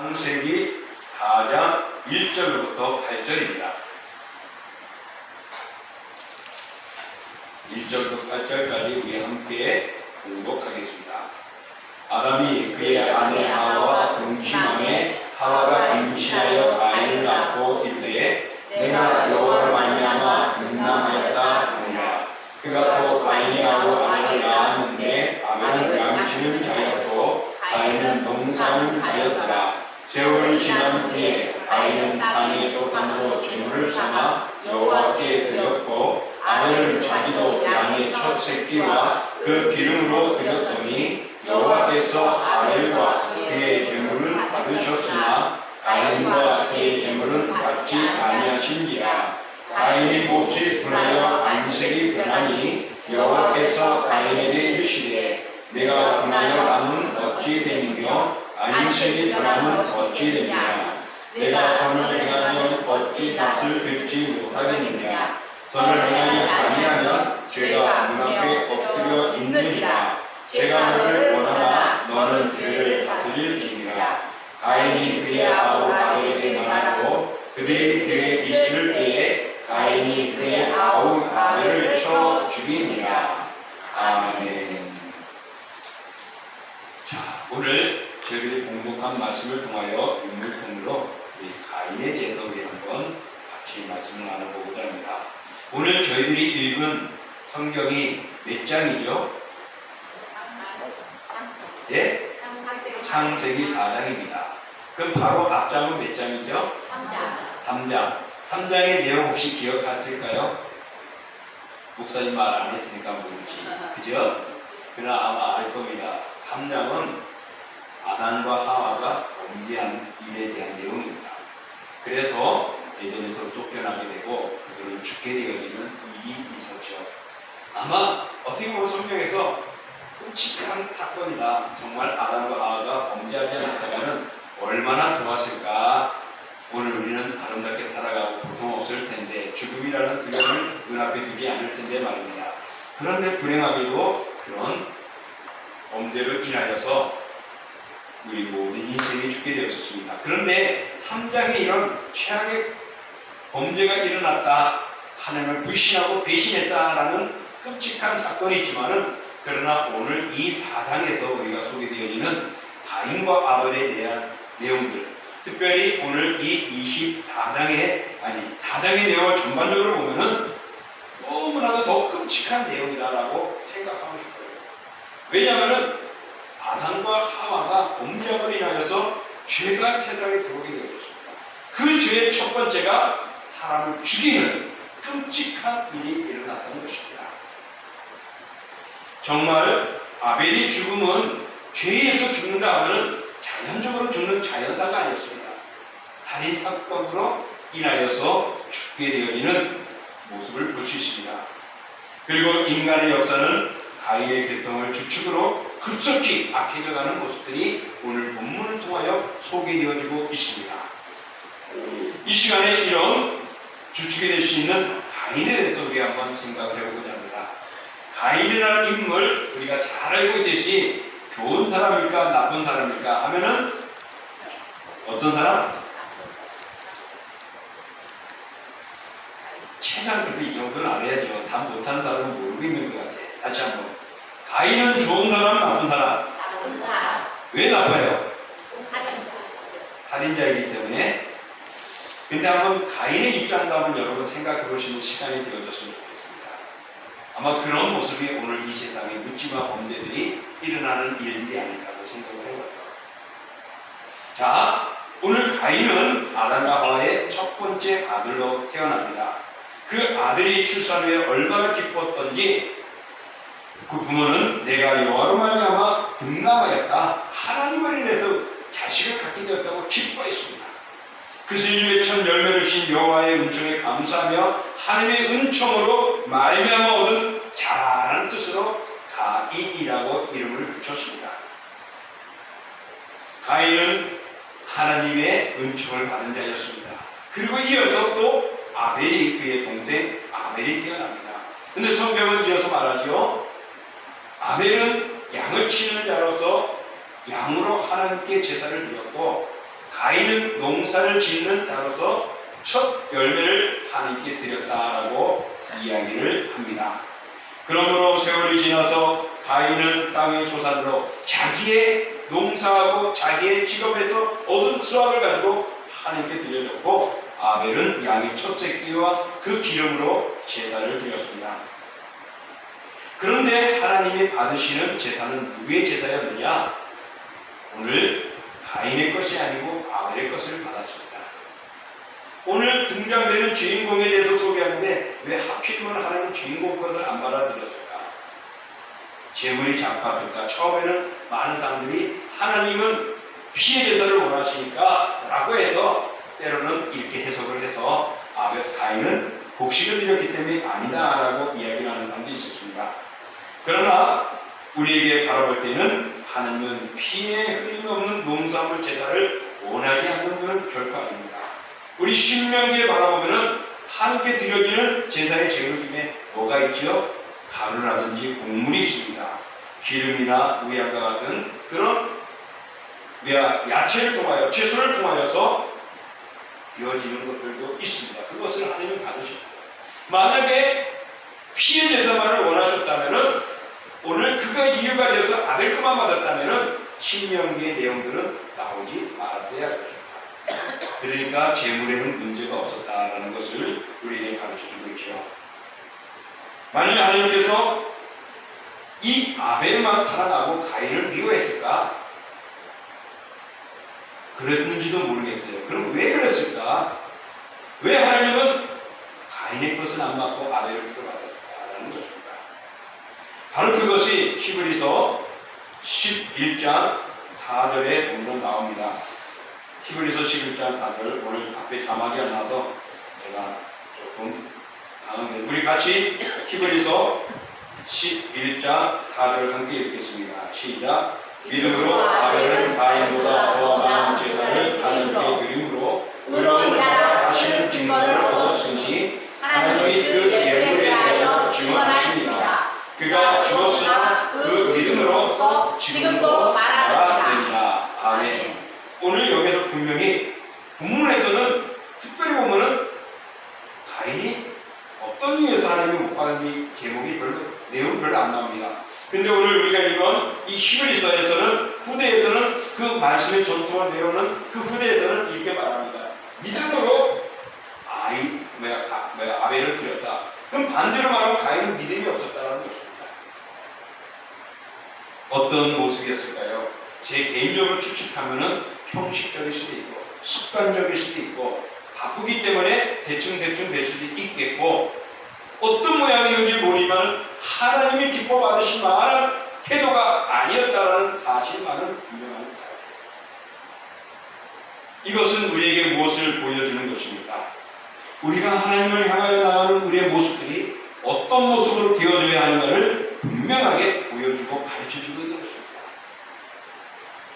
창세기 4장 1절부터 8절입니다. 1절부터 8절까지 우리 함께 공독하겠습니다. 아담이 그의 아내 하와와 동침함에 하와가 임신하여 아이를 낳고 이르되 내가 여호와로 말미암아 등남하였다 하니라. 그가 또 가인이하고 아내를 낳았는데 아벨은 양치는 자였고 가인은 농사는 자였더라. 세월이 지난 후에 가인은 땅의 소산으로 제물을 삼아 여호와께 드렸고 아벨은 자기도 양의 첫 새끼와 그 기름으로 드렸더니 여호와께서 아벨과 그의 제물은 받으셨으나 가인과 그의 제물은 받지 아니하신지라. 가인이 몹시 분하여 안색이 변하니 여호와께서 가인에게 이르시되 내가 분하여 남은 어찌 되느냐 안색이 변함은 어찌 되느냐. 내가 선을 행하면 어찌 낯을 긁지 못하겠느냐. 선을 행하지 아니하면 죄가 눈앞에 엎드려 있느니라. 죄가 너를 원하나 너는 죄를 다스릴지니라. 가인이 그의 아우 아벨에게 말하고 그들이 그의 이실을 때에 가인이 그의 아우 아벨을 쳐 죽이니라. 아멘. 자, 오늘 저희들이 공독한 말씀을 통하여 인물편으로 가인에 대해서 우리 한번 같이 말씀을 나눠보고자 합니다. 오늘 저희들이 읽은 성경이 몇 장이죠? 예? 창세기 4장입니다. 그럼 바로 앞장은 몇 장이죠? 3장. 3장의 내용 혹시 기억하실까요? 목사님 말 안 했으니까 모르지. 그죠? 그러나 아마 알 겁니다. 3장은 아담과 하와가 범죄한 일에 대한 내용입니다. 그래서 에덴에서 쫓겨나게 되고 그들은 죽게 되어지는 일이 있었죠. 아마 어떻게 보면 성경에서 끔찍한 사건이다. 정말 아담과 하와가 범죄하지 않았다면 얼마나 좋았을까. 오늘 우리는 아름답게 살아가고 고통 없을 텐데 죽음이라는 두려움을 눈앞에 두지 않을 텐데 말입니다. 그런데 불행하게도 그런 범죄를 인하여서 우리 모든 인생이 죽게 되었습니다. 그런데 3장에 이런 최악의 범죄가 일어났다, 하나님을 불신하고 배신했다라는 끔찍한 사건이 있지만은, 그러나 오늘 이 4장에서 우리가 소개되어지는 가인과 아벨에 대한 내용들, 특별히 오늘 이 4장의 내용을 전반적으로 보면은 너무나도 더 끔찍한 내용이다라고 생각하고 싶어요. 왜냐하면은 아담과 하와가 범죄함으로 인하여서 죄가 세상에 들어오게 되었습니다. 그 죄의 첫 번째가 사람을 죽이는 끔찍한 일이 일어났던 것입니다. 정말 아벨의 죽음은 죄에서 죽는다 하면 자연적으로 죽는 자연사가 아니었습니다. 살인사건으로 인하여서 죽게 되어지는 모습을 볼 수 있습니다. 그리고 인간의 역사는 가인의 계통을 주축으로 급속히 악해져가는 모습들이 오늘 본문을 통하여 소개되어지고 있습니다. 이 시간에 이런 주축이 될 수 있는 가인에 대해서 우리가 한번 생각을 해보고자 합니다. 가인이라는 인물, 우리가 잘 알고 있듯이 좋은 사람일까 나쁜 사람일까 하면은 어떤 사람? 최소한 그래도 이 정도는 알아야죠. 다 못하는 사람은 모르고 있는 것 같아. 다시 한번. 가인은 좋은 사람, 나쁜 사람? 나쁜 사람. 왜 나빠요? 살인자. 살인자이기 때문에. 근데 한번 가인의 입장도 한번 여러분 생각해 보시는 시간이 되어졌으면 좋겠습니다. 아마 그런 모습이 오늘 이 세상에 묻지마 범죄들이 일어나는 일들이 아닐까도 생각을 해봐요. 자, 오늘 가인은 아담과 하와의 첫 번째 아들로 태어납니다. 그 아들이 출산 후에 얼마나 기뻤던지 그 부모는 내가 여호와로 말미암아 등남하였다, 하나님을 인해서 자식을 갖게 되었다고 기뻐했습니다. 그 스님의 첫 열매를 친 여호와의 은총에 감사하며 하나님의 은총으로 말미암아 얻은 자라는 뜻으로 가인이라고 이름을 붙였습니다. 가인은 하나님의 은총을 받은 자였습니다. 그리고 이어서 또 아벨이, 그의 동생 아벨이 태어납니다. 근데 성경은 이어서 말하죠. 아벨은 양을 치는 자로서 양으로 하나님께 제사를 드렸고, 가인은 농사를 짓는 자로서 첫 열매를 하나님께 드렸다라고 이야기를 합니다. 그러므로 세월이 지나서 가인은 땅의 소산으로 자기의 농사하고 자기의 직업에서 얻은 수확을 가지고 하나님께 드려졌고, 아벨은 양의 첫 새끼와 그 기름으로 제사를 드렸습니다. 그런데 하나님이 받으시는 제사는 누구의 제사였느냐? 오늘 가인의 것이 아니고 아벨의 것을 받았습니다. 오늘 등장되는 주인공에 대해서 소개하는데 왜 하필이면 하나님은 주인공 것을 안 받아들였을까? 재물이 작았을까? 처음에는 많은 사람들이 하나님은 피해 제사를 원하시니까 라고 해서 때로는 이렇게 해석을 해서 가인은 곡식을 드렸기 때문에 아니다 라고 이야기를 하는 사람도 있었습니다. 그러나 우리에게 바라볼 때는 하나님은 피해 흘림없는 농산물 제사를 원하지 않는 분은 결코 아닙니다. 우리 신명기에 바라보면은 하나님께 드려지는 제사의 재물 중에 뭐가 있죠? 가루라든지 곡물이 있습니다. 기름이나 우양과 같은 그런 야채를 통하여, 채소를 통하여서 되어지는 것들도 있습니다. 그것을 하나님이 받으십니다. 만약에 피해 제사만을 원하셨다면은, 오늘 그가 이유가 되어서 아벨 것만 받았다면은 신명기의 내용들은 나오지 말았어야 할 것입니다. 그러니까 재물에는 문제가 없었다라는 것을 우리에게 가르쳐주고 있죠. 만일 하나님께서 이 아벨만 사랑하고 가인을 미워했을까? 그랬는지도 모르겠어요. 그럼 왜 그랬을까? 왜 하나님은 가인의 것은 안 받고 아벨의 것을 받았을까라는 것입니다. 바로 그것이 히브리서 11장 4절에 보면 나옵니다. 히브리서 11장 4절, 오늘 앞에 자막이 안 나서 제가 조금 당황해요. 우리 같이 히브리서 11장 4절 함께 읽겠습니다. 시작. 믿음으로 아벨은 가인보다 더 나은 제사를 하나님께 드림으로 의로운 자라 하시는 증거를 얻었으니 하나님이 그 예물에 대하여 증언하십니다. 그가 죽었으나 그 믿음으로써 지금도 말하느니라. 아멘. 오늘 여기서 분명히 본문에서는 특별히 보면은 가인이 어떤 이유에서 하나님이 못 받은지 내용이 별로 안 나옵니다. 근데 오늘 우리가 읽은 이 히브리서에서는, 후대에서는 그 말씀의 전통을 내려오는 그 후대에서는 이렇게 말합니다. 믿음으로 아벨을 드렸다. 그럼 반대로 말하면 가인은 믿음이 없었다는 것입니다. 어떤 모습이었을까요? 제 개인적으로 추측하면은 형식적일 수도 있고, 습관적일 수도 있고, 바쁘기 때문에 대충 될 수도 있겠고, 어떤 모양이었는지 모르지만 하나님이 기뻐 받으신 만한 태도가 아니었다라는 사실만은 분명한 것 같아요. 이것은 우리에게 무엇을 보여주는 것입니까? 우리가 하나님을 향하여 나가는 우리의 모습들이 어떤 모습으로 되어져야 하는가를 분명하게 보여주고 가르쳐주고 있는 것입니다.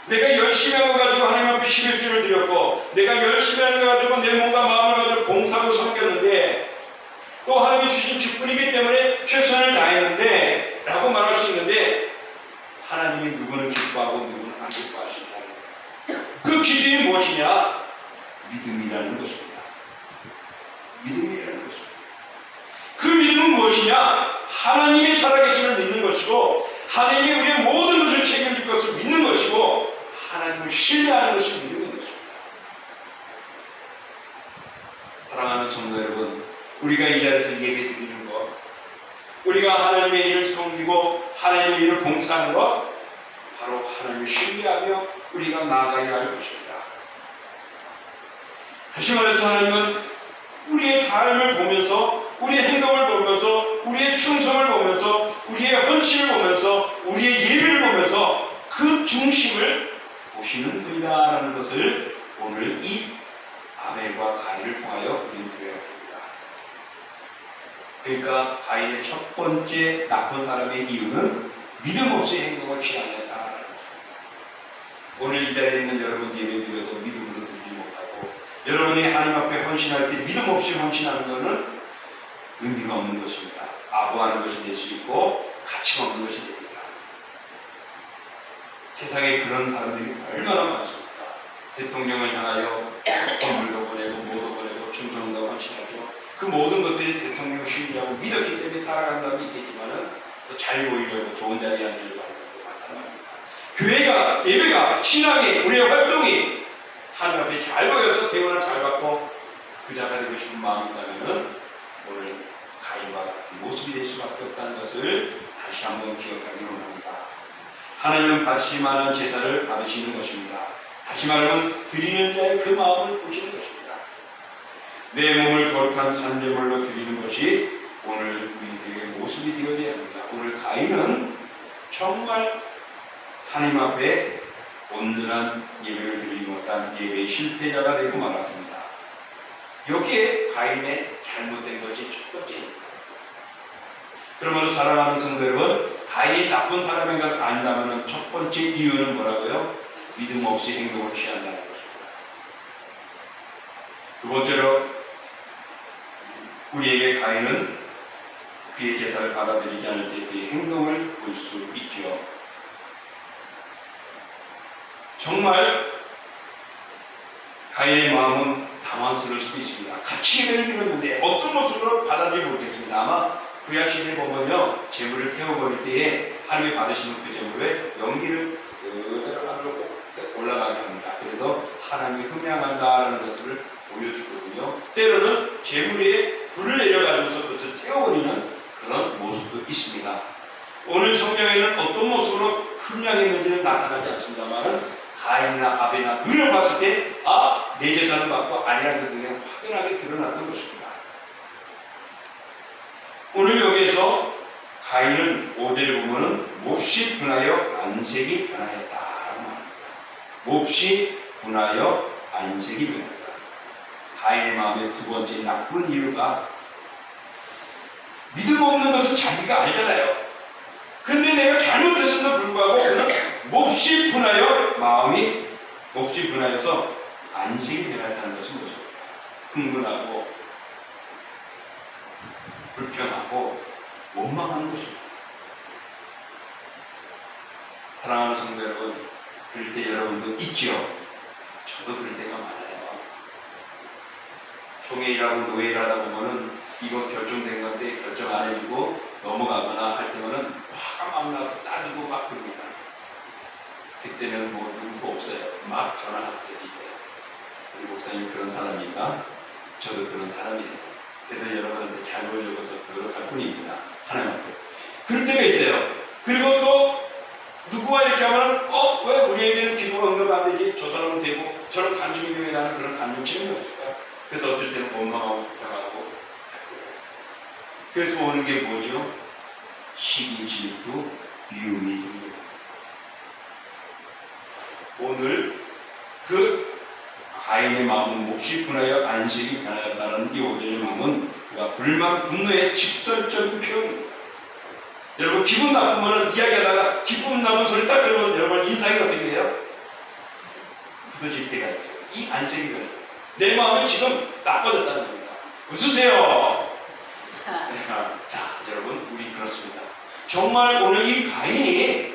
내가 열심히 하는 거 가지고 하나님 앞에 11주를 드렸고, 내가 열심히 하는 거 가지고 내 몸과 마음을 가지고 봉사하고 섬겼는데, 또 하나님이 주신 직분이기 때문에 최선을 다했는데 라고 말할 수 있는데, 하나님이 누구는 기뻐하고 누구는 안 기뻐하신다는 거예요. 그 기준이 무엇이냐? 믿음이라는 것입니다. 믿음이라는 것입니다. 그 믿음은 무엇이냐? 하나님이 살아계심을 믿는 것이고, 하나님이 우리의 모든 것을 책임질 것을 믿는 것이고, 하나님을 신뢰하는 것이 믿음인 것입니다. 사랑하는 성도 여러분, 우리가 이 자리에서 예배 드리는 것, 우리가 하나님의 일을 섬기고 하나님의 일을 봉사하는 것, 바로 하나님을 신뢰하며 우리가 나아가야 할 것입니다. 다시 말해서 하나님은 우리의 삶을 보면서, 우리의 행동을 보면서, 우리의 충성을 보면서, 우리의 헌신을 보면서, 우리의 예배를 보면서 그 중심을 보시는 분이다라는 것을 오늘 이 아벨과 가인을 통하여 인도해야 됩니다. 그러니까 가인의 첫 번째 나쁜 사람의 이유는 믿음 없이 행동을 취하였다라는 것입니다. 오늘 이 자리에 있는 여러분 예배드려도 믿음으로 드리지 못하고, 여러분이 하나님 앞에 헌신할 때 믿음 없이 헌신하는 것은 의미가 없는 것입니다. 아부하는 것이 될 수 있고 가치가 없는 것이 됩니다. 세상에 그런 사람들이 얼마나 많습니까? 대통령을 향하여 선물도 보내고 뭐도 보내고 충성도 헌신하죠. 그 모든 것들이 대통령 신이라고 믿었기 때문에 따라간 사람이 있겠지만은 또 잘 보이려고 좋은 자리에 앉으려고 하는 사람도 많단 말입니다. 교회가, 예배가, 신앙이, 우리의 활동이 하늘 앞에 잘 보여서 대우를 잘 받고 부자가 되고 싶은 마음이 있다면은 오늘 가인과 같은 모습이 될 수밖에 없다는 것을 다시 한번 기억하기 원합니다. 하나님은 받으실 만한 제사를 받으시는 것입니다. 다시 말하면 드리는 자의 그 마음을 보시는 것입니다. 내 몸을 거룩한 산제물로 드리는 것이 오늘 우리들의 모습이 되어야 합니다. 오늘 가인은 정말 하나님 앞에 온전한 예배를 드리지 못한 예배의 실패자가 되고 말았습니다. 여기에 가인의 잘못된 것이 첫 번째입니다. 그러므로 사랑하는 성도 여러분, 가인이 나쁜 사람인 것 안다면 첫 번째 이유는 뭐라고요? 믿음 없이 행동을 취한다는 것입니다. 두 번째로 우리에게 가인은 그의 제사를 받아들이지 않을 때 그의 행동을 볼 수 있죠. 정말 가인의 마음은 당황스러울 수도 있습니다. 같이 예배를 드렸는데 어떤 모습으로 받아들지 모르겠습니다. 아마 구약시대에 보면요, 제물을 태워버릴 때에 하나님이 받으시는 그 제물에 연기를 그대로 올라가게 합니다. 그래서 하나님이 흠양한다라는 것들을 보여주거든요. 때로는 제물 위에 불을 내려가지고서 그것을 태워버리는 그런 모습도 있습니다. 오늘 성경에는 어떤 모습으로 흠양했는지는 나타나지 않습니다만 가인이나 아벨이나 눈을 봤을 때 내 제사는 받고 아니라는 것이 그냥 확연하게 드러났던 것입니다. 오늘 여기에서 가인은 5절에 보면은 몹시 분하여 안색이 변하였다라고 말합니다. 몹시 분하여 안색이 변했다. 가인의 마음의 두 번째 나쁜 이유가 믿음 없는 것은 자기가 알잖아요. 근데 내가 잘못했음에도 불구하고 그는 몹시 분하여 마음이 몹시 분하여서 안색이 변했다는 것은 뭐죠? 흥분하고 불평하고 원망하는 것입니다. 사랑하는 성도 여러분, 그럴 때 여러분도 있죠? 저도 그럴 때가 많아요. 총회일하고 노예일하다 보면은 이거 결정된 건데 결정 안 해주고 넘어가거나 할 때면은 화가 막 나고 따지고 막 그럽니다. 그때는 뭐 누구도 없어요. 막 전화할 때도 있어요. 우리 목사님 그런 사람입니다. 저도 그런 사람이에요. 그래서 여러분한테 잘 보이려고서 노력할 뿐입니다. 하나님 앞에. 그럴 때가 있어요. 그리고 또 누구와 이렇게 하면 왜 우리에게는 기도가 응답 안 되지? 저 사람은 되고 저런 간증이 되면 나는 그런 간증치는 것일까? 그래서 어쩔 때는 원망하고 불평하고. 그래서 오는 게 뭐죠? 시기, 질투, 미움이 생깁니다. 오늘 그 가인의 마음은 몹시 분하여 안식이 변하였다는 이 5절의 마음은 그가 불만, 분노의 직설적인 표현입니다. 여러분 기분 나쁘면 이야기하다가 기분 나쁜 소리 딱 들으면 여러분 인상이 어떻게 돼요? 굳어질 때가 있어요. 이 안식이 변해요. 내 마음이 지금 나빠졌다는 겁니다. 웃으세요. 자, 여러분 우리 그렇습니다. 정말 오늘 이 가인이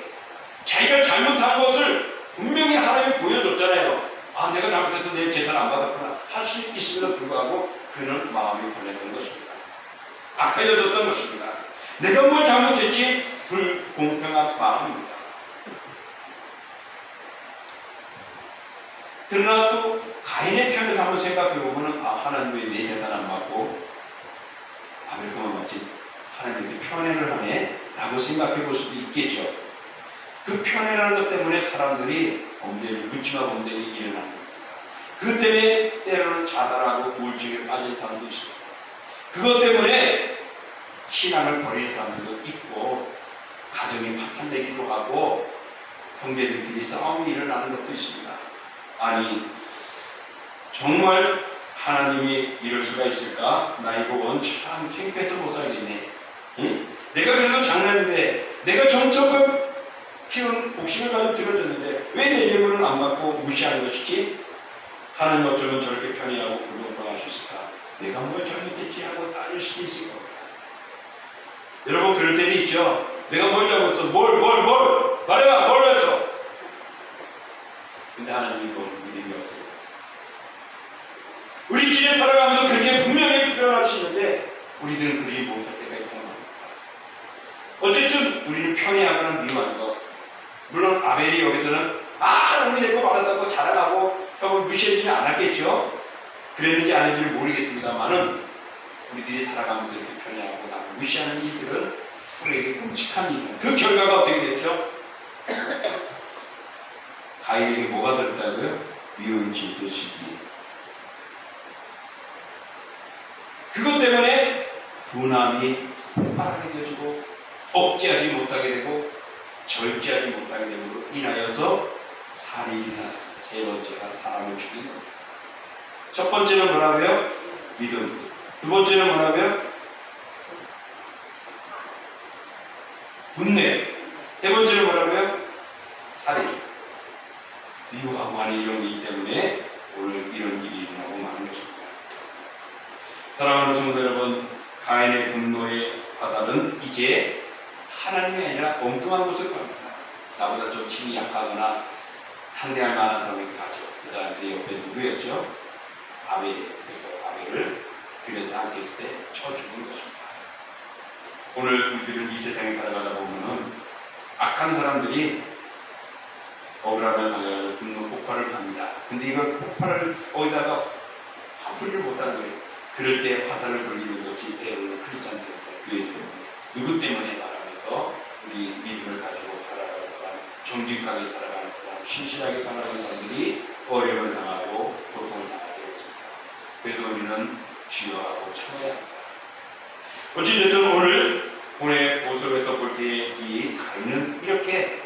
자기가 잘못한 것을 분명히 하나님이 보여줬잖아요. 내가 잘못해서 내 제사를 안 받았구나 할 수 있음에도 불구하고 그는 마음이 변했던 것입니다. 악해졌던 것입니다. 내가 뭘 잘못했지? 불공평한 마음입니다. 그러나 또 가인의 편에서 한번 생각해보면 하나님 왜 내 제사를 안 받고 아벨만 받지? 하나님 이렇게 편애를 하네? 라고 생각해 볼 수도 있겠죠. 그 편애라는 것 때문에 사람들이 범죄를, 묻지마 범죄를 일어납니다. 그것 때문에 때로는 자살하고 우울증에 빠진 사람도 있습니다. 그것 때문에 신앙을 버리는 사람들도 있고 가정이 파탄되기도 하고 형제들끼리 싸움이 일어나는 것도 있습니다. 아니 정말 하나님이 이럴 수가 있을까? 나 이거 참 창피해서 못 살겠네. 응? 내가 그래도 장난인데 내가 정성을 키운 복심을 가지고 들어줬는데 왜 내 예물을 안 받고 무시하는 것이지? 하나님 어쩌면 저렇게 편애하고 불공평할 수 있을까? 내가 뭘 잘못했지 하고 따질 수도 있을 겁니다. 여러분 그럴 때도 있죠? 내가 뭘 잘못했어? 뭘 말해봐! 뭘 했어? 근데 하나님이 이걸 믿음이 없어요. 우리끼리 살아가면서 그렇게 분명히 표현할 수 있는데 우리들은 그리 못할 때가 있다는 겁니다. 어쨌든 우리는 편애하거나 미워하는 것. 물론 아벨이 여기서는 하나님이 내 거 받았다고 자랑하고 형을 무시하지는 않았겠죠. 그랬는지 안 했는지 모르겠습니다만은 우리들이 살아가면서 이렇게 편애하고 남을 무시하는 일들은 우리에게 끔찍한 일입니다. 그 결과가 어떻게 됐죠? 가인에게 뭐가 들었다고요? 미운 짓을 시기. 그것 때문에 분함이 폭발하게 되어지고 억제하지 못하게 되고 절제하지 못하게 됨으로 인하여서 살인이 났습니다. 세 번째가 사람을 죽인 겁니다. 첫 번째는 뭐라고요? 믿음. 두 번째는 뭐라고요? 분내. 세 번째는 뭐라고요? 살인. 미워하고 하는 이런 것이기 때문에 오늘 이런 일이 일어나고 마는 것입니다. 사랑하는 성도 여러분, 가인의 분노의 바다는 이제 하나님이 아니라 엉뚱한 곳을 갑니다. 나보다 좀 힘이 약하거나 상대할 만한 사람이 가죠. 그 다음에 제 옆에 누구였죠? 아벨이에요. 그래서 아벨을 들여서 안겼을 때 쳐 죽은 것입니다. 오늘 우리들은 이 세상에 살아가다 보면은 악한 사람들이 억울하면 당연히 분노 폭발을 합니다. 근데 이걸 폭발을 어디다가 바꾸지를 못하는 거예요. 그럴 때 화살을 돌리는 것이 때로는 크리스찬 때문에, 교회 때문에, 누구 때문에 말하면서 우리 믿음을 가지고 살아가는 사람, 정직하게 살아가는 사람, 신실하게 살아가는 사람들이 어려움을 당하고 고통을 당하게 되었습니다. 그래서 우리는 주여하고 참아야 합니다. 어찌됐든 오늘 본의 모습에서 볼 때 이 가인은 이렇게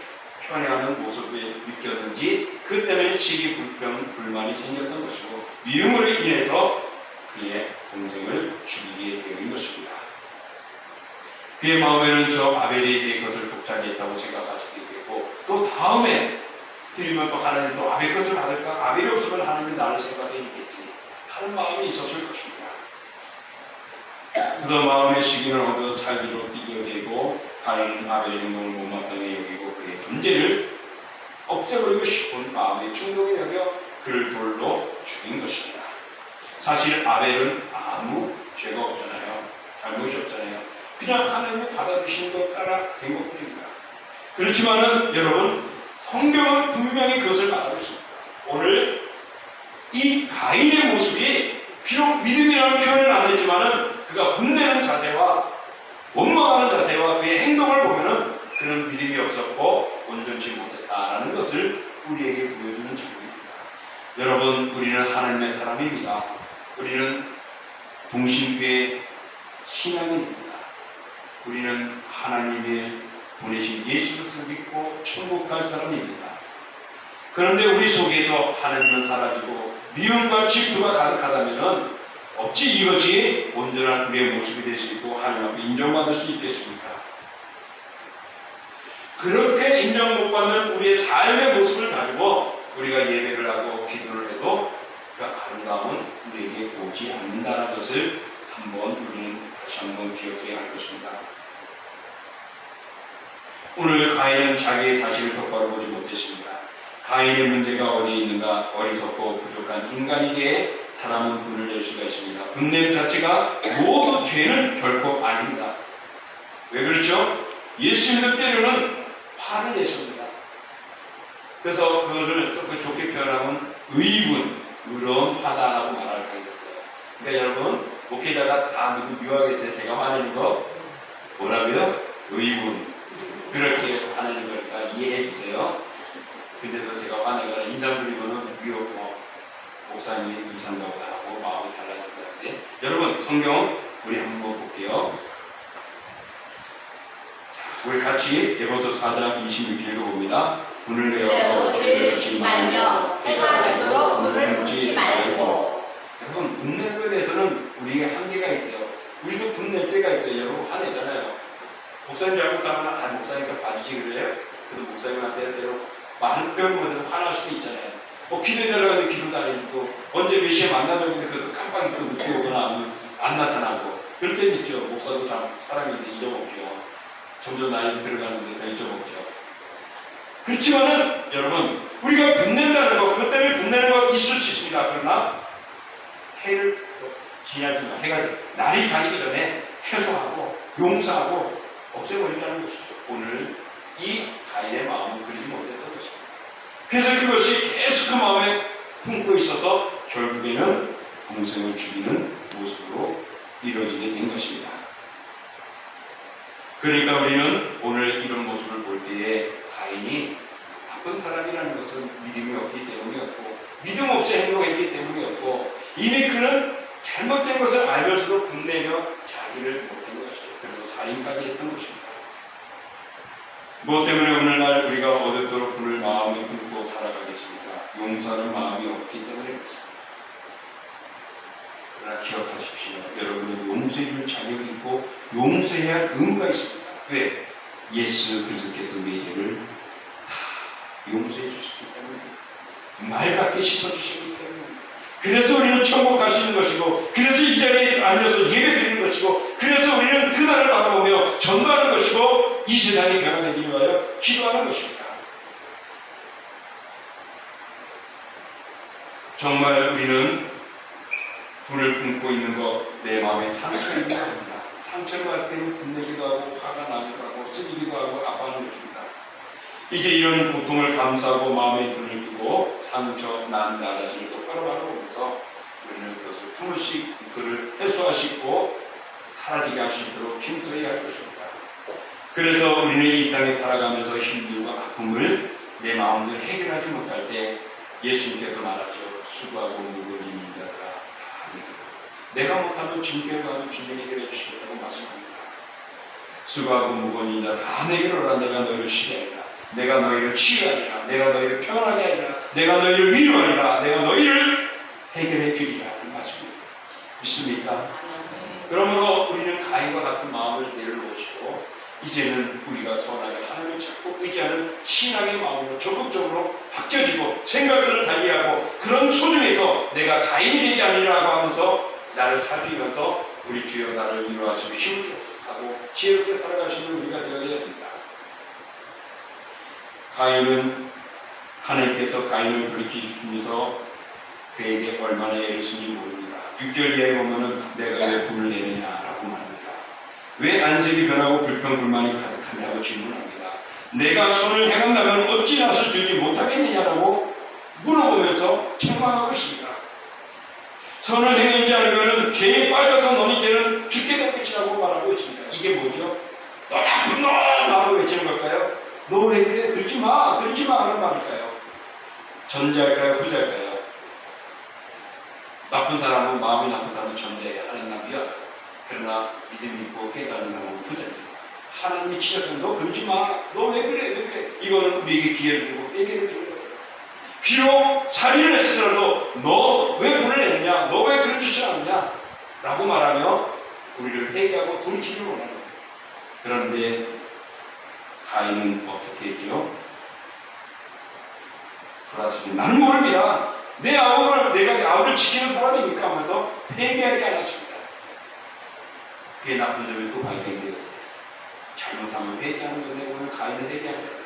편애하는 모습을 느꼈는지 그 때문에 시기 불만이 생겼던 것이고 미움으로 인해서 그의 동생을 죽이게 되는 것입니다. 그의 마음에는 저 아벨이 내 것을 독차지했다고 생각할 수도 있겠고 또 다음에 드리면 또 하나님 또 아벨 것을 받을까? 아벨이 없으면 하나님이 나를 생각해야겠지 하는 마음이 있었을 것입니다. 그 마음의 시기는 어느 찰기로 뛰어대고 가인은 아벨의 행동을 못마땅히 여기고 그의 존재를 없애버리고 싶은 마음의 충동이 여겨 그를 돌로 죽인 것입니다. 사실 아벨은 아무 죄가 없잖아요. 잘못이 없잖아요. 그냥 하나님이 받아주신 것 따라 된 것뿐입니다. 그렇지만은 여러분 성경은 분명히 그것을 말하고 있습니다. 오늘 이 가인의 모습이 비록 믿음이라는 표현은 안 했지만은 그가 분내는 자세와 원망하는 자세와 그의 행동을 보면은 그는 믿음이 없었고 온전치 못했다라는 것을 우리에게 보여주는 장면입니다. 여러분 우리는 하나님의 사람입니다. 우리는 동신교의 신앙인입니다. 우리는 하나님의 보내신 예수 그리스도를 믿고 천국 갈 사람입니다. 그런데 우리 속에서 하나님은 사라지고 미움과 질투가 가득하다면 어찌 이것이 온전한 우리의 모습이 될 수 있고 하나님 앞에 인정받을 수 있겠습니까? 그렇게 인정 못 받는 우리의 삶의 모습을 가지고 우리가 예배를 하고 기도를 해도 그 아름다움은 우리에게 오지 않는다는 것을 우리는 다시 한번 기억해야 할 것입니다. 오늘 가인은 자기의 자신을 똑바로 보지 못했습니다. 가인의 문제가 어디에 있는가? 어리석고 부족한 인간에게 사람은 분을 낼 수가 있습니다. 분냄 자체가 모두 죄는 결코 아닙니다. 왜 그렇죠? 예수님도 때로는 화를 내십니다. 그래서 그거를 조금 좋게 표현하면 의분, 의로운 화다라고 말할 거예요. 그러니까 여러분, 목회자가 다 누구 미워하겠어요? 제가 화내는 거 뭐라고요? 의분. 그렇게 화내는 거니까 이해해 주세요. 근데도 제가 화내거나 인상 부리고는 미웠고 목사님이 이상하고 하고 마음이 달라졌는데 여러분 성경 우리 한번 볼게요. 자, 우리 같이 에베소 4장 26절 읽어봅니다. 분을 내어 죄를 짓지 말며 해가 되도록 눈을 묻지 말고. 여러분 분내는 것에 대해서는 우리의 한계가 있어요. 우리도 분낼 때가 있어요. 여러분 화내잖아요. 목사님 잘못하면 목사님과 봐주시 그래요? 그래도 목사님한테 때로 많은 표현 못해도 화날 수도 있잖아요. 기도해달라고 해도 기도도 안 해주고 언제 몇 시에 만나자고 했는데 그것도 깜빡 잊고 늦게 오거나 안 나타나고 그럴 때는 있죠. 목사도 참 사람인데 잊어먹죠. 점점 나이 들어가는데 더 잊어먹죠. 그렇지만은 여러분, 우리가 분낸다는 것, 그것 때문에 분내는 거 있을 수 있습니다. 그러나 해를 지나지만 해가 날이 가기 전에 해소하고 용서하고 없애버린다는 것이죠. 오늘 이 가인의 마음은 그러지 못했던 것입니다. 그래서 그것이 계속 그 마음에 품고 있어서 결국에는 동생을 죽이는 모습으로 이루어지게 된 것입니다. 그러니까 우리는 오늘 이런 모습을 볼 때에 가인이 나쁜 사람이라는 것은 믿음이 없기 때문이었고, 믿음 없이 행동했기 때문이었고, 이미 그는 잘못된 것을 알면서도 분내며 자기를 못한 것이죠. 그리고 살인까지 했던 것입니다. 무엇 때문에 오늘날 우리가 어렵도록 그를 마음에 품고 살아가겠습니까? 용서하는 마음이 없기 때문에 그렇습니다. 그러나 기억하십시오. 여러분은 용서해줄 자격이 있고 용서해야 할 의무가 있습니다. 왜? 예수 그리스도께서 우리의 죄를 다 용서해 주셨기 때문에, 맑게 씻어주셨기 때문에, 그래서 우리는 천국 갈 수 있는 것이고, 그래서 이 자리에 앉아서 예배 드리는 것이고, 그래서 우리는 그날을 바라보며 전도하는 것이고, 이 세상이 변화되기 위하여 기도하는 것입니다. 정말 우리는 불을 품고 있는 것, 내 마음에 상처이기도 합니다. 상처를 받을 때는 분내기도 하고 화가 나기도 하고 쓰기도 하고 아파하는 것입니다. 이제 이런 고통을 감수하고 마음에 불을 두고 상처 난 나 자신을 똑바로 바라보면서 우리는 그것을 품으시고 그를 해소하시고 사라지게 하시도록 힘써야 할 것입니다. 그래서 우리는 이 땅에 살아가면서 힘들고 아픔을 내 마음대로 해결하지 못할 때 예수님께서 말하죠. 수고하고 무거운 짐진 자들아 다 내가 못하면 진교를 가면 진행이 해결해 주시겠다고 말씀합니다. 수고하고 무거운 짐진 자들아 다 내게로 오라. 내가 너희를 쉬게 하리라. 내가 너희를 치유하리라. 내가 너희를 평안하게 하리라. 내가 너희를 위로하리라. 내가 너희를 해결해 주리라. 이 말씀입니다. 믿습니까? 그러므로 우리는 가인과 같은 마음을 내려놓으시고 이제는 우리가 선하게 하나님을 찾고 의지하는 신앙의 마음으로 적극적으로 바뀌어지고 생각들을 달리하고 그런 소중에서 내가 가인이 되지 않으리라고 하면서 나를 살피면서 우리 주여 나를 위로하시고 힘을 주옵소서 하고 지혜롭게 살아가시는 우리가 되어야 합니다. 가인은 하나님께서 가인을 돌이키시면서 그에게 얼마나 애를 쓰는지 모릅니다. 6절 이하에 보면은 내가 왜 불을 내느냐라고 말합니다. 왜 안색이 변하고 불평불만이 가득하냐고 질문합니다. 내가 손을 행한다면 어찌 낯을 주지 못하겠느냐라고 물어보면서 책망하고 있습니다. 선을 행하지 않으면 죄에 빠져서 너희 죄는 죽게 될 것이라고 말하고 있습니다. 이게 뭐죠? 너 나쁜 놈! 라고 외치는 걸까요? 너 왜 그래? 그러지 마! 그러지 마! 하는 말일까요? 전자일까요? 후자일까요? 나쁜 사람은, 마음이 나쁜 사람은 전자예요. 하나님 남이야. 그러나 믿음이 있고 깨달은 사람은 후자입니다. 하나님이 치셨던 너 그러지 마! 너 왜 그래? 왜 그래? 이거는 우리에게 기회를 주고 깨개를 주는 거예요. 비록 살인을 했으더라도 너 왜 불을 내느냐? 너 왜 그런 짓을 하느냐? 라고 말하며 우리를 회개하고 돌이키기를 원하는 거예요. 그런데 가인은 어떻게 했죠? 불화스럽게 나는 모릅니다. 내가 아우를 지키는 사람이니까 하면서 회개하지 않았습니다. 그게 나쁜 점이 또 발견되었는데 잘못하면 회개하는 건데 오늘 가인은 회개하지 않았어요.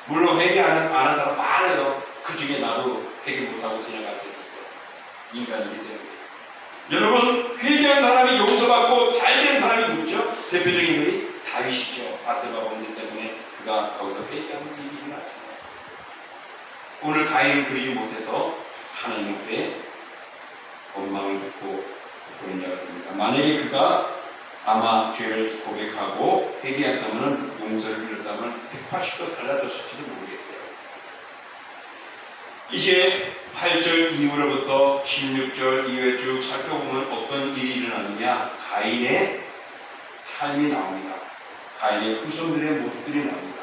물론 회개 안 한 사람 많아요. 그 중에 나도 회개 못하고 지나갈 때 있어요. 인간이기 때문에. 여러분, 회개한 사람이 용서받고 잘된 사람이 누구죠? 대표적인 분이 다윗이죠. 바세바가 문제 때문에 그가 거기서 회개하는 일이 일어났습니다. 오늘 가인은 그러지 못해서 하나님 앞에 원망을 듣고 그런 자가 됩니다. 만약에 그가 아마 죄를 고백하고 회개했다면 용서를 빌었다면 180도 달라졌을지도 모르겠어요. 이제 8절 이후로부터 16절 이후에 쭉 살펴보면 어떤 일이 일어나느냐, 가인의 삶이 나옵니다. 가인의 후손들의 모습들이 나옵니다.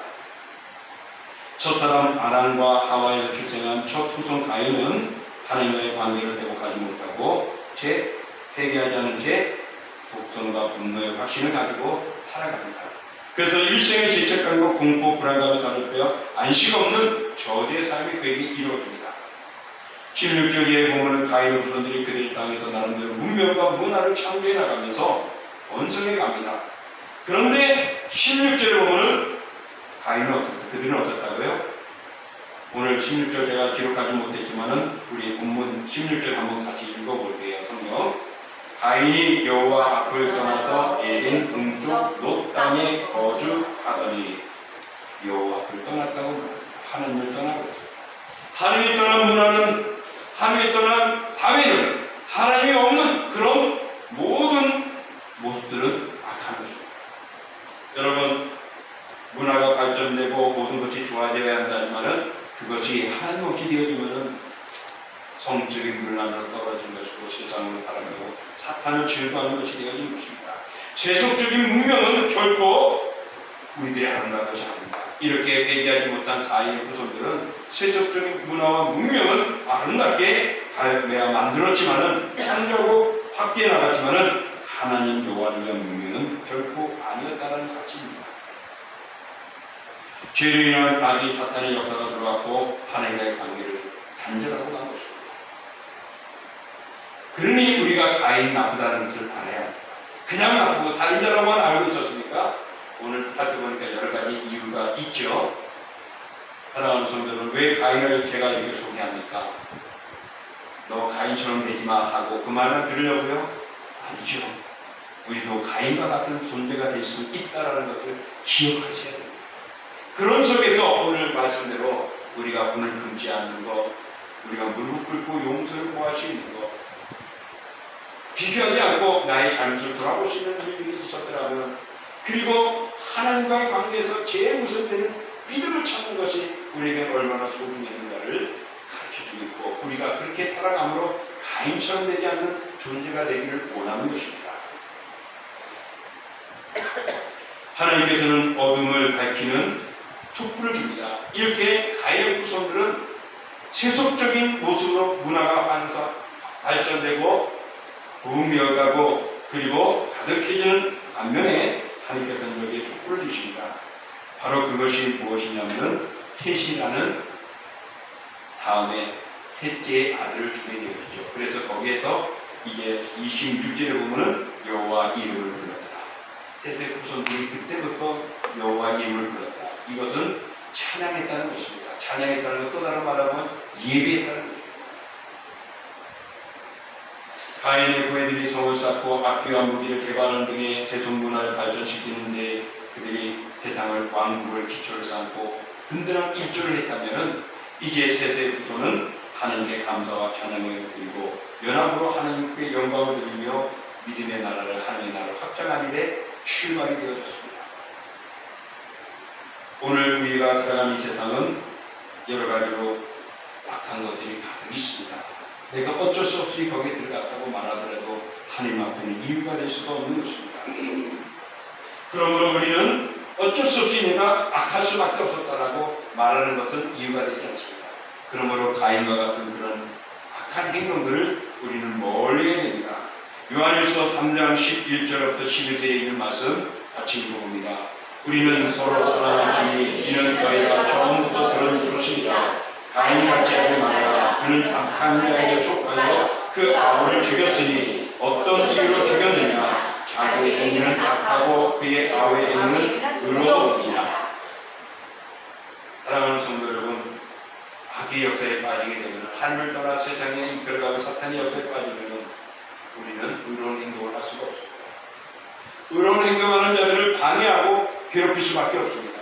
첫사람 아담과 하와에서 출생한 첫 후손 가인은 하나님과의 관계를 회복하지 못하고 회개하지 않은 채 독선과 분노의 확신을 가지고 살아갑니다. 그래서 일생의 죄책감과 공포, 불안감을 사로잡혀 안식 없는 저주의 삶이 그에게 이루어집니다. 16절에 보면 가인의 후손들이 그들 땅에서 나름대로 문명과 문화를 창조해 나가면서 번성해 갑니다. 그런데 16절에 보면 가인은 그들은 어떻다고요? 오늘 16절 제가 기록하지 못했지만은 우리 본문 16절 한번 같이 읽어볼게요. 성경. 가인이 여호와 앞을 떠나서 에덴 동쪽 롯 땅에 거주하더니 여호와 앞을 떠났다고 하나님을 떠나고 있습니다. 하나님이 떠난 문화는 하나님이 떠난 사회는 하나님이 없는 그런 모든 모습들은 악한 것입니다. 여러분 문화가 발전되고 모든 것이 좋아져야 한다지만은 그것이 하나님 없이 되어지면은 성적인 문란으로 떨어진 것이고 세상으로 살아가고 사탄을 즐거워하는 것이 되어진 것입니다. 세속적인 문명은 결코 우리들이 아름다운 것이 아닙니다. 이렇게 배제하지 못한 가인의 후손들은 세속적인 문화와 문명은 아름답게 만들었지만은 창조하고 확대해 나갔지만은 하나님 여호와를 위한 문명은 결코 아니었다는 사실입니다. 죄로 인한 악이 사탄의 역사가 들어왔고 하나님과의 관계를 단절하고 난 것입니다. 그러니 우리가 가인 나쁘다는 것을 알아야 합니다. 그냥 나쁘고 살인자로만 알고 있었으니까 오늘 살펴보니까 여러 가지 이유가 있죠. 사랑하는 성도들은 왜 가인을 제가 이렇게 소개합니까? 너 가인처럼 되지마 하고 그 말만 들으려고요? 아니죠. 우리도 가인과 같은 존재가 될 수 있다는 것을 기억하셔야 됩니다. 그런 속에서 오늘 말씀대로 우리가 분을 금지 않는 것, 우리가 무릎 꿇고 용서를 구할 수 있는 것, 비교하지 않고 나의 잘못을 돌아볼 수 있는 일들이 있었더라면, 그리고 하나님과의 관계에서 제일 우선되는 믿음을 찾는 것이 우리에게 얼마나 소중히 있는가를 가르쳐주고 있고, 우리가 그렇게 살아감으로 가인처럼 되지 않는 존재가 되기를 원하는 것입니다. 하나님께서는 어둠을 밝히는 촛불을 줍니다. 이렇게 가인의 후손들은 세속적인 모습으로 문화가 발전되고 부흥되어가고 그리고 가득해지는 반면에 하나님께서는 여기에 촛불을 주십니다. 바로 그것이 무엇이냐면 셋이라는 다음에 셋째 아들을 주게 되었죠. 그래서 거기에서 이제 26절에 보면은 여호와 이름을 불렀다. 셋의 후손들이 그때부터 여호와 이름을 불렀다. 이것은 찬양했다는 것입니다. 찬양했다는 것 또 다른 말하면 예배했다는 것입니다. 가인의 후예들이 성을 쌓고 악기와 무기를 개발하는 등의 세속 문화를 발전시키는데 그들이 세상을 왕국을 기초를 쌓고 든든한 입조를 했다면 이제 셋의 후손은 하나님께 감사와 찬양을 드리고 연합으로 하나님께 영광을 드리며 믿음의 나라를 하나님의 나라를 확장하는 데 출발이 되어졌습니다. 오늘 우리가 살아가는 이 세상은 여러 가지로 악한 것들이 가득 있습니다. 내가 어쩔 수 없이 거기에 들어갔다고 말하더라도 하나님 앞에는 이유가 될 수가 없는 것입니다. 그러므로 우리는 어쩔 수 없이 내가 악할 수밖에 없었다라고 말하는 것은 이유가 되지 않습니다. 그러므로 가인과 같은 그런 악한 행동들을 우리는 멀리 해야 됩니다. 요한일서 3장 11절부터 12절에 있는 말씀 같이 읽어봅니다. 우리는 서로 사랑할지니 이는 너희가 처음부터 들은 소식이라. 가인같이 하지 말라. 그는 악한 자에게 속하여 그 아우를 죽였으니 어떤 이유로 죽였느냐. 자기의 행위는 악하고 그의 아우의 행위는 의로움이라. 사랑하는 성도 여러분, 악의 역사에 빠지게 되면 하늘을 떠나 세상에 이끌어가고 사탄의 역사에 빠지면 우리는 의로운 행동을 할 수가 없습니다. 의로운 행동하는 자들을 방해하고 괴롭힐 수밖에 없습니다.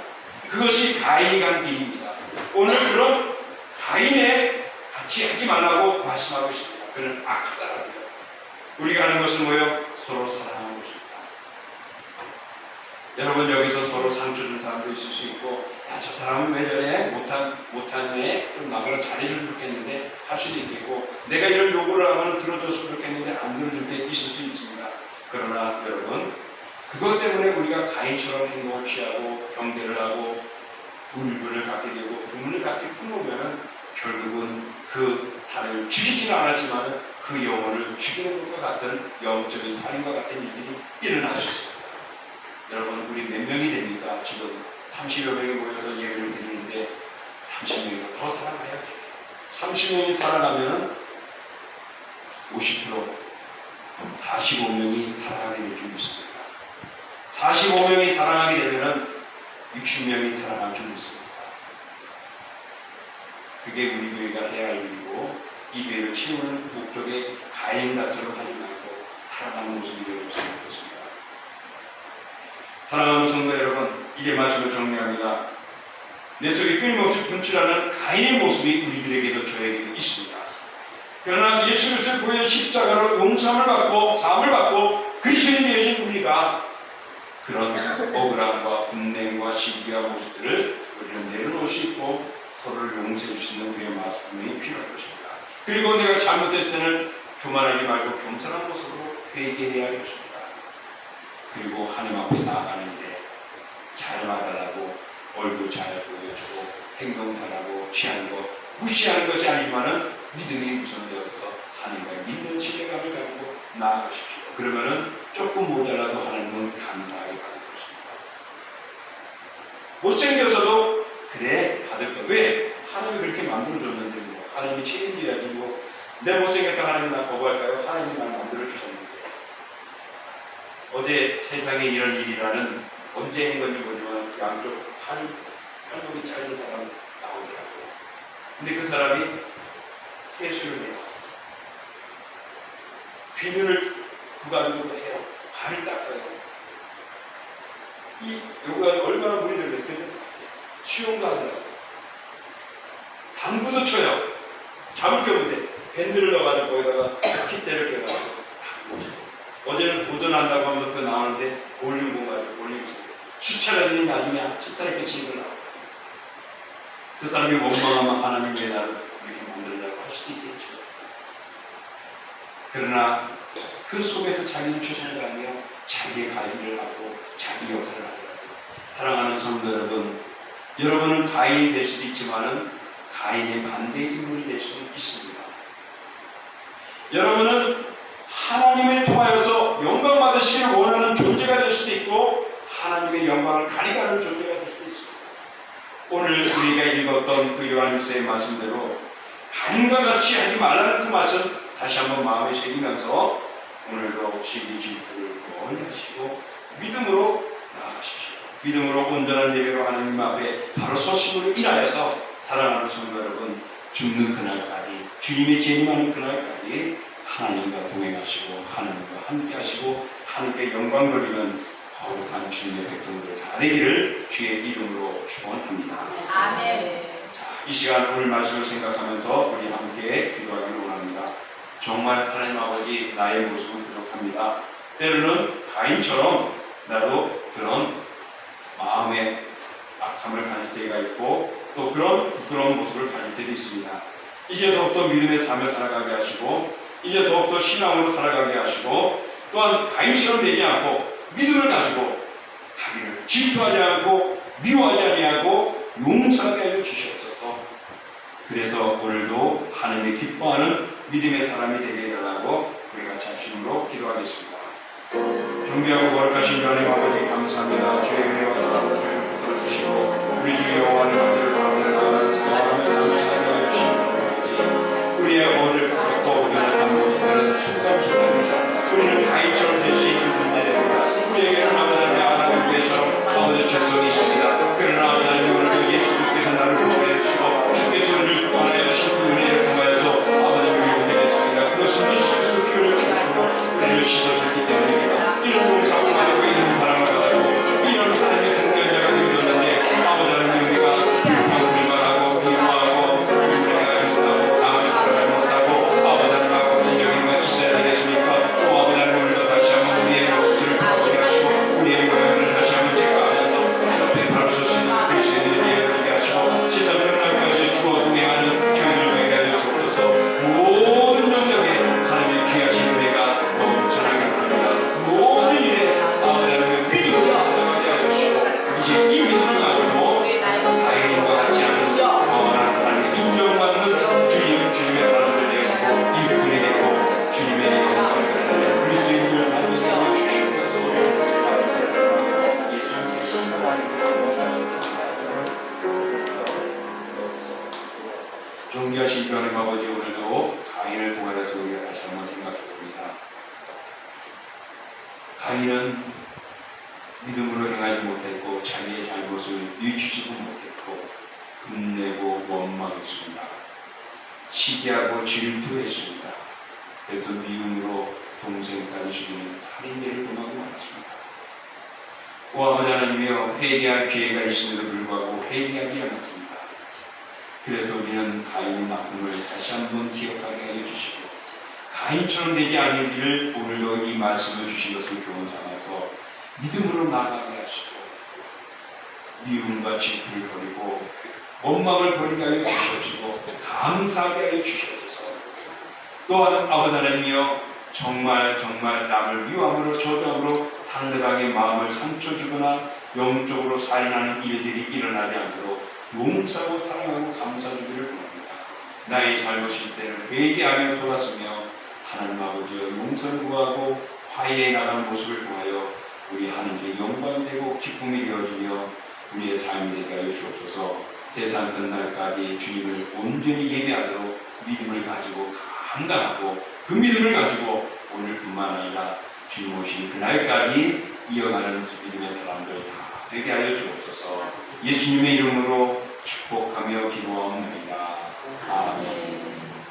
그것이 가인이 간 길입니다. 오늘 그런 가인에 같이 하지 말라고 말씀하고 있습니다. 그는 악하다라고요. 우리가 하는 것은 뭐예요? 서로 사랑하는 것입니다. 여러분 여기서 서로 상처 준 사람도 있을 수 있고, 야, 저 사람은 왜 저래? 못한 애 좀 나보다 잘해주면 좋겠는데 할 수도 있겠고, 내가 이런 요구를 하면 들어줬으면 좋겠는데 안 들어줄 때 있을 수 있습니다. 그러나 여러분, 그것 때문에 우리가 가인처럼 행동을 취하고 경계를 하고 분분을 갖게 되고 분분을 갖게 품으면 결국은 그 달을 죽이지는 않았지만 그 영혼을 죽이는 것과 같은 영적인 살인과 같은 일들이 일어날 수 있습니다. 여러분, 우리 몇 명이 됩니까? 지금 30여 명이 모여서 예배를 드리는데 30명이 더 살아가야죠. 30명이 살아가면 50% 45명이 살아가게 될 줄 믿습니다. 45명이 살아가게 되면 60명이 살아갈 줄 믿습니다. 그게 우리 교회가 해야 할 일이고 이 교회를 채우는 목적의 가행자처럼 하지 말고 살아가는 모습이 되었으면 좋겠습니다. 사랑하는 성도 여러분, 이제 말씀을 정리합니다. 내 속에 끊임없이 분출하는 가인의 모습이 우리들에게도 저에게도 있습니다. 그러나 예수 그리스도의 보혈 십자가로 용서함을 받고 사함을 받고 그리스도인이 되어진 우리가 그런 억울함과 분냄과 시기와 모습들을 우리는 내려놓을 수 있고 서로를 용서해 주시는 우리의 마음이 필요할 것입니다. 그리고 내가 잘못했을 때는 교만하지 말고 겸손한 모습으로 회개해야 할 것입니다. 그리고 하나님 앞에 나아가는데 잘 말하라고 얼굴 잘 보여주고 행동 잘하고 취하는 것 무시하는 것이 아니지만은 믿음이 우선되어서 하나님과 믿는 신뢰감을 가지고 나아가십시오. 그러면은 조금 모자라도 하나님은 감사하게 받을 것입니다. 못생겨서도 그래 받을 거. 왜? 하나님이 그렇게 만들어줬는데 뭐 하나님이 책임져야지 뭐 내 못생겼다 하나님 나 거부할까요? 하나님이 나를 만들어주셨는데 어제 세상에 이런 일이라는 언제 한 건지 모르지만 양쪽 팔목이 짧은 사람 나오더라고요. 근데 그 사람이 세수를 해서 비누를 구가지고 해요. 발을 닦아요. 이 요가 얼마나 무리를 했겠어요? 수영도 하더라고요. 당구도 쳐요. 잡을 게 없는데 밴드를 넣어가지고 거기다가 핏대를 껴가지고 어제는 도전한다고 하면서 그 나오는데 볼링공 가지고 볼링 치고 추천하더니 나중에 치타를 껴치는 걸 나와요. 그 사람이 원망하면 하나님 왜 나를 이렇게 만들려고 할 수도 있겠죠. 그러나 그 속에서 자기는 최선을 다하며 자기의 관리를 하고 자기 역할을 하더라고요. 사랑하는 성도 여러분, 여러분은 가인이 될 수도 있지만은 가인의 반대 인물이 될 수도 있습니다. 여러분은 하나님을 통하여서 영광 받으시기를 원하는 존재가 될 수도 있고 하나님의 영광을 가리가는 존재가 될 수도 있습니다. 오늘 우리가 읽었던 그 요한일서의 말씀대로 가인과 같이 하지 말라는 그 말씀 다시 한번 마음에 새기면서 오늘도 시기 질투를 멀리 하시고 믿음으로 나아가십시오. 믿음으로 온전한 예배로 하나님 앞에 바로 소식으로 인하여서 사랑하는 성도 여러분, 죽는 그날까지 주님의 재림하는 그날까지 하나님과 동행하시고 하나님과 함께 하시고 하나님께 영광 돌리는 거룩한 주님의 백성들 다 되기를 주의 이름으로 축원합니다. 아멘. 이 시간 오늘 말씀을 생각하면서 우리 함께 기도하기를 원합니다. 정말 하나님 아버지 나의 모습은 부족합니다. 때로는 가인처럼 나도 그런 마음의 악함을 가질 때가 있고 또 그런 부끄러운 모습을 가질 때도 있습니다. 이제 더욱더 믿음의 삶을 살아가게 하시고 이제 더욱더 신앙으로 살아가게 하시고 또한 가인처럼 되지 않고 믿음을 가지고 가기를 질투하지 않고 미워하지 아니하고 용서하게 하여 주시옵소서. 그래서 오늘도 하나님의 기뻐하는 믿음의 사람이 되게 해달라고 우리가 잡심으로 기도하겠습니다. 존귀하고 거룩하신 하나님 아버지 감사합니다. 주의 은혜와 사랑을 베풀어주시고 우리 주 여호와의 법들을 바라보는 사랑하는 삶을 살게 해주시옵소서. 우리의 어를 걷고 연약한 모습들은 순간순간입니다. 우리는 가인처럼 될 수 있는 존재입니다. 우리에게는 아버지 하나님 위해처럼 아버지 죄성이 있습니다. 그러나 아버지 오늘도 예수 그리스도께서 나를 구원해 주시고 주께서 우리를 구원하여 주신 그 은혜를 통하여서 아버지 우리를 구원했습니다. 그것은 예수 그리스도 피를 주시고 우리를 씻어주셨기 때문입니다. 이런 동사고 가지고 이런 사랑을 가지고 이런 하나님의 성결자가 되었는데 아버지 하나님 우리가 불만하고 미워하고 우리가 유사하고 남을 사랑하지 못하고 아버지 하나님하고 진정인가 있어야 되겠습니까? 또 아버지 하나님 오늘도 다시 한번 우리의 모습들을 바꾸게 하시고 우리의 모양을 다시 한번 체크하면서 주 앞에 바로 설 수 있는 그리스도인들이 되게 하시고 세상을 날까지 주어 동행하는 교회를 되게 하여 주옵소서. 모든 영역에 하나님의 귀하신 은혜가 넘쳐나게 합니다. 모든 일에 아버지 하나님의 믿음으로 나아가게 하여 주시고 이제 이 믿음을 가지고 가인과 같지 않은 거만한 하나님의 인정받는 주님의 바람을 내고 이웃분에게 되고 주님의 영광을 드리는 그리스도인들 만드시고 주시옵소서. 존귀하신 하나님 아버지 오늘도 가인을 통하여서 우리가 다시 한번 생각해 봅니다. 가인은 믿음으로 행하지 못했고 자기의 잘못을 뉘우치지도 못했고 분내고 원망했습니다. 시기하고 질투했습니다. 그래서 미움으로 동생까지 죽이는 살인죄를 범하고 말았습니다. 오 아버지 하나님이여, 회개할 기회가 있음에도 불구하고 회개하지 않았습니다. 그래서 우리는 가인의 나쁨을 다시 한번 기억하게 하여 주시고, 가인처럼 되지 않을지를 오늘도 이 말씀을 주신 것을 교훈 삼아서 믿음으로 나아가게 하시고, 미움과 질투를 버리고 원망을 버리게 하여 주시옵시고 감사하게 하여 주시옵소서. 또한 아버지 하나님이여, 정말 남을 미워함으로 저주함으로 상대방의 마음을 상처 주거나 영적으로 살인하는 일들이 일어나지 않도록 용서하고 사랑하고 감사주기를 원합니다. 나의 잘못일 때는 회개하며 돌아서며 하나님 아버지여 용서를 구하고 화해해 나가는 모습을 통하여 우리 하나님께 영광되고 기쁨이 되어주며 우리의 삶이 되게 하여 주옵소서. 세상 끝날까지 주님을 온전히 예배하도록 믿음을 가지고 감당하고 그 믿음을 가지고 오늘뿐만 아니라 주님 오신 그날까지 이어가는 믿음의 사람들 다 되게 하여 주옵소서. 예수님의 이름으로 축복하며 기도하옵나이다. 아멘.